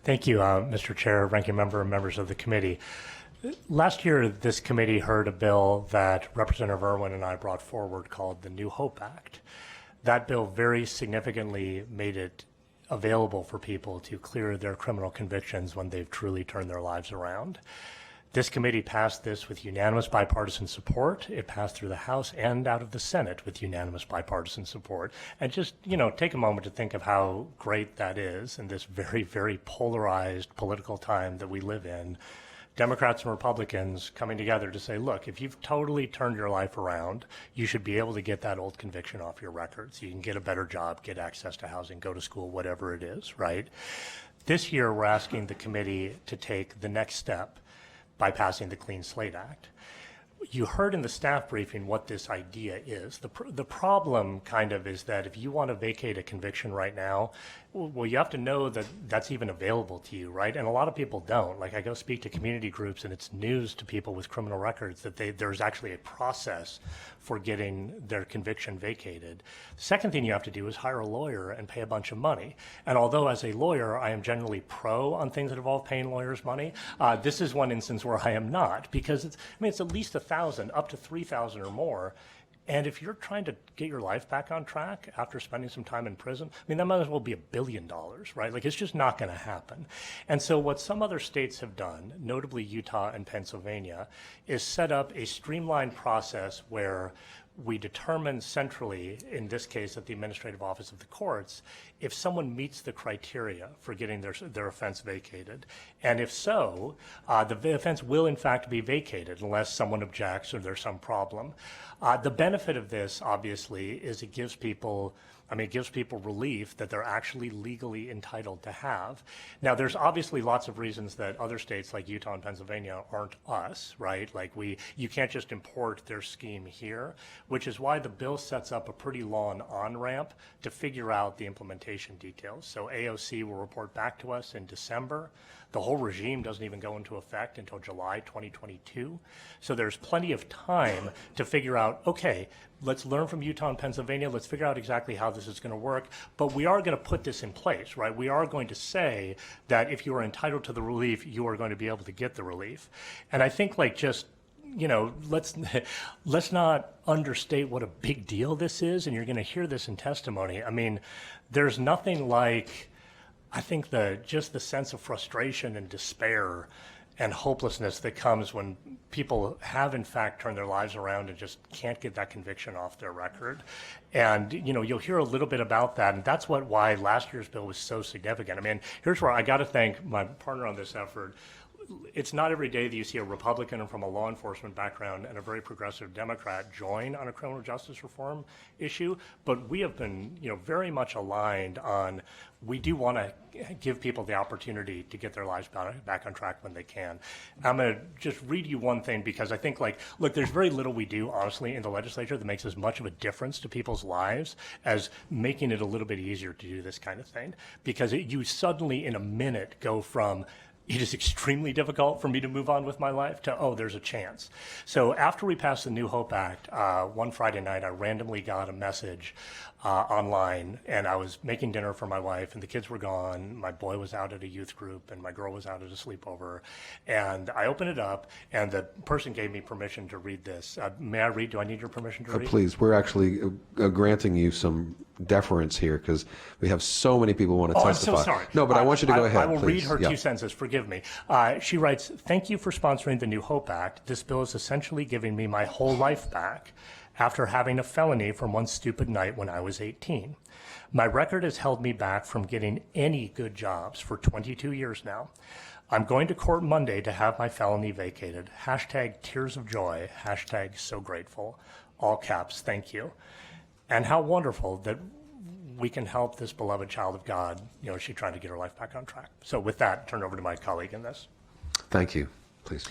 Thank you, Mr. Chair, Ranking Member, and members of the committee. Last year, this committee heard a bill that Representative Irwin and I brought forward called the New Hope Act. That bill very significantly made it available for people to clear their criminal convictions when they've truly turned their lives around. This committee passed this with unanimous bipartisan support. It passed through the House and out of the Senate with unanimous bipartisan support. And just, take a moment to think of how great that is in this very, very polarized political time that we live in. Democrats and Republicans coming together to say, look, if you've totally turned your life around, you should be able to get that old conviction off your record so you can get a better job, get access to housing, go to school, whatever it is, right? This year, we're asking the committee to take the next step by passing the Clean Slate Act. You heard in the staff briefing what this idea is. The problem kind of is that if you want to vacate a conviction right now, well, you have to know that that's even available to you, right? And a lot of people don't. Like, I go speak to community groups, and it's news to people with criminal records that there's actually a process for getting their conviction vacated. The second thing you have to do is hire a lawyer and pay a bunch of money. And although as a lawyer, I am generally pro on things that involve paying lawyers money, this is one instance where I am not, because it's at least $1,000, up to $3,000 or more. And if you're trying to get your life back on track after spending some time in prison, that might as well be $1 billion, right? Like, it's just not going to happen. And so what some other states have done, notably Utah and Pennsylvania, is set up a streamlined process where we determine centrally, in this case at the Administrative Office of the Courts, if someone meets the criteria for getting their offense vacated. And if so, the offense will in fact be vacated unless someone objects or there's some problem. The benefit of this, obviously, is it gives people relief that they're actually legally entitled to have. Now, there's obviously lots of reasons that other states like Utah and Pennsylvania aren't us, right? Like, you can't just import their scheme here, which is why the bill sets up a pretty long on-ramp to figure out the implementation details. So AOC will report back to us in December. The whole regime doesn't even go into effect until July 2022. So there's plenty of time to figure out, okay, let's learn from Utah and Pennsylvania. Let's figure out exactly how this is going to work. But we are going to put this in place, right? We are going to say that if you are entitled to the relief, you are going to be able to get the relief. And I think, let's not understate what a big deal this is. And you're going to hear this in testimony. There's nothing like, I think, just the sense of frustration and despair and hopelessness that comes when people have in fact turned their lives around and just can't get that conviction off their record. And you'll hear a little bit about that, and that's why last year's bill was so significant. Here's where I got to thank my partner on this effort. It's not every day that you see a Republican from a law enforcement background and a very progressive Democrat join on a criminal justice reform issue, but we have been, very much aligned on, we do want to give people the opportunity to get their lives back on track when they can. I'm going to just read you one thing, because I think, look, there's very little we do, honestly, in the legislature that makes as much of a difference to people's lives as making it a little bit easier to do this kind of thing, because you suddenly in a minute go from, it is extremely difficult for me to move on with my life, to, oh, there's a chance. So after we passed the New Hope Act, one Friday night, I randomly got a message online, and I was making dinner for my wife, and the kids were gone. My boy was out at a youth group, and my girl was out at a sleepover. And I opened it up, and the person gave me permission to read this. May I read? Do I need your permission to read? Please. We're actually granting you some deference here, because we have so many people who want to testify. I'm so sorry. No, but I want you to go ahead, I will please. read her 2 sentences. Forgive me. She writes, "Thank you for sponsoring the New Hope Act. This bill is essentially giving me my whole life back after having a felony from one stupid night when I was 18. My record has held me back from getting any good jobs for 22 years now. I'm going to court Monday to have my felony vacated. Hashtag tears of joy. Hashtag so grateful. All caps, thank you." And how wonderful that we can help this beloved child of God, she's trying to get her life back on track. So with that, turn over to my colleague in this. Thank you. Please.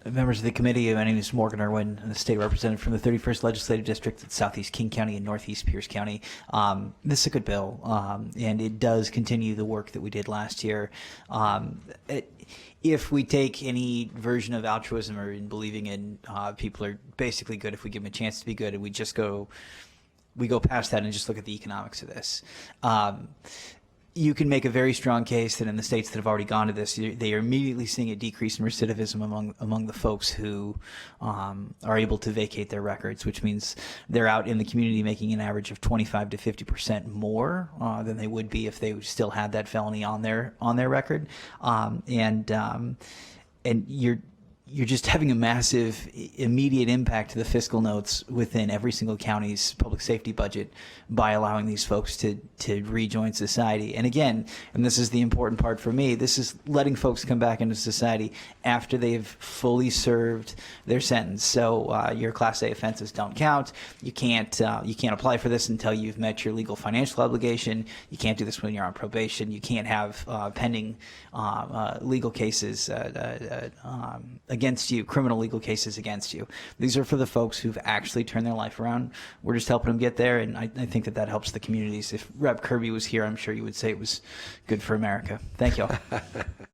Members of the committee, my name is Morgan-Irwin. I'm the state representative from the 31st Legislative District at Southeast King County and Northeast Pierce County. This is a good bill, and it does continue the work that we did last year. If we take any version of altruism or in believing in people are basically good if we give them a chance to be good, and we go past that and just look at the economics of this. you can make a very strong case that in the states that have already gone to this, they are immediately seeing a decrease in recidivism among the folks who are able to vacate their records, which means they're out in the community making an average of 25 to 50% more than they would be if they still had that felony on their record, and you're just having a massive immediate impact to the fiscal notes within every single county's public safety budget by allowing these folks to rejoin society. And again, and this is the important part for me, this is letting folks come back into society after they've fully served their sentence. So your Class A offenses don't count. You can't apply for this until you've met your legal financial obligation. You can't do this when you're on probation. You can't have pending legal cases against you, criminal legal cases against you. These are for the folks who've actually turned their life around. We're just helping them get there, and I think that helps the communities. If Rep. Kirby was here, I'm sure you would say it was good for America. Thank you all.